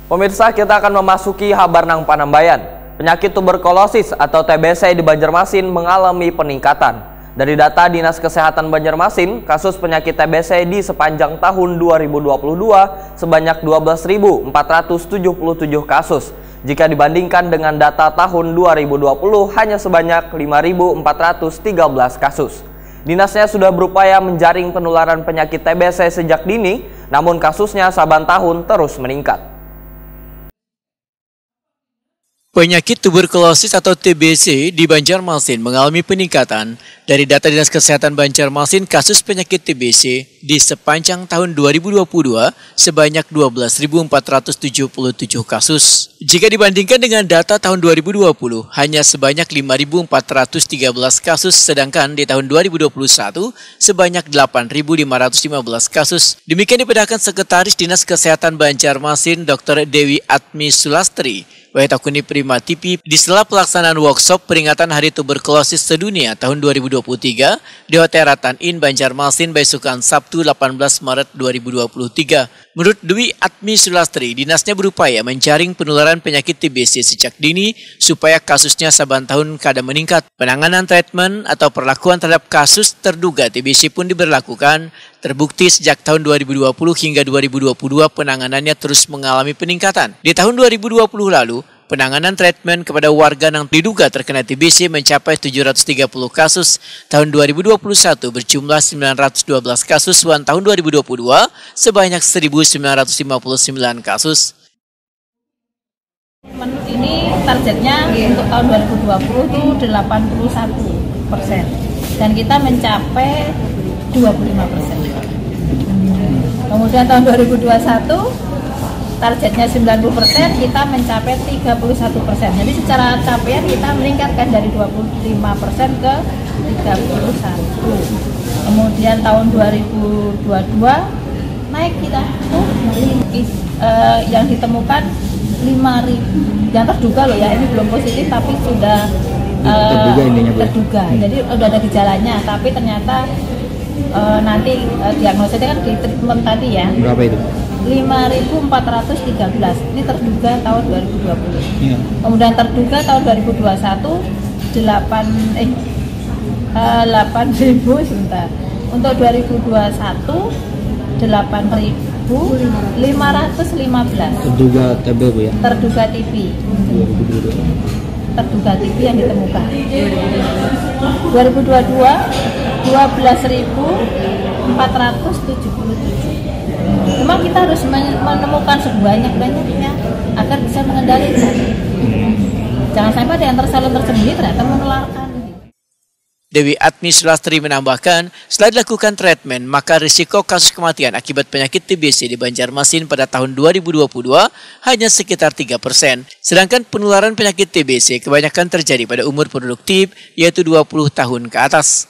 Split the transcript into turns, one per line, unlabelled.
Pemirsa, kita akan memasuki Habarnang Panambayan. Penyakit tuberkulosis atau TBC di Banjarmasin mengalami peningkatan. Dari data Dinas Kesehatan Banjarmasin, kasus penyakit TBC di sepanjang tahun 2022 sebanyak 12.477 kasus. Jika dibandingkan dengan data tahun 2020 hanya sebanyak 5.413 kasus. Dinasnya sudah berupaya menjaring penularan penyakit TBC sejak dini, namun kasusnya saban tahun terus meningkat.
Penyakit tuberkulosis atau TBC di Banjarmasin mengalami peningkatan. Dari data Dinas Kesehatan Banjarmasin, kasus penyakit TBC di sepanjang tahun 2022 sebanyak 12.477 kasus. Jika dibandingkan dengan data tahun 2020, hanya sebanyak 5.413 kasus, sedangkan di tahun 2021 sebanyak 8.515 kasus. Demikian dibedakan Sekretaris Dinas Kesehatan Banjarmasin Dr. Dewi Atmi Sulastri Waitakuni Prima TV di sela pelaksanaan workshop peringatan Hari Tuberkulosis Sedunia tahun 2023 di Hotel Ratan Inn Banjarmasin Besukan Sabtu 18 Maret 2023. Menurut Dewi Atmi Sulastri, dinasnya berupaya menjaring penularan penyakit TBC sejak dini supaya kasusnya saban tahun kada meningkat. Penanganan treatment atau perlakuan terhadap kasus terduga TBC pun diberlakukan. Terbukti sejak tahun 2020 hingga 2022 penanganannya terus mengalami peningkatan. Di tahun 2020 lalu, penanganan treatment kepada warga yang diduga terkena TBC mencapai 730 kasus. Tahun 2021 berjumlah 912 kasus, dan tahun 2022 sebanyak 1.959 kasus.
Ini targetnya untuk tahun 2020 itu 81%, dan kita mencapai 25%. Kemudian tahun 2021 targetnya 90%, kita mencapai 31%. Jadi secara capaian kita meningkatkan dari 25% ke 31%. Kemudian tahun 2022 naik kita yang ditemukan 5.000 yang terduga loh ya, ini belum positif tapi sudah terduga. Jadi udah ada gejalanya, tapi ternyata nanti diagnosisnya kan di treatment tadi ya. Berapa itu? 5.413. Ini terduga tahun 2020. Ya. Kemudian terduga tahun 2021 8.000 sebentar. Untuk 2021 8.515. Terduga TB Bu ya. Terduga TB. 2022. Terduga TB yang ditemukan. 2022 12.477. Memang kita harus menemukan sebanyak-banyaknya agar bisa mengendalikan. Jangan sampai ada yang tersalur tersembunyi ternyata menularkan.
Dewi Atmi Sulastri menambahkan, setelah dilakukan treatment, maka risiko kasus kematian akibat penyakit TBC di Banjarmasin pada tahun 2022 hanya sekitar 3%. Sedangkan penularan penyakit TBC kebanyakan terjadi pada umur produktif, yaitu 20 tahun ke atas.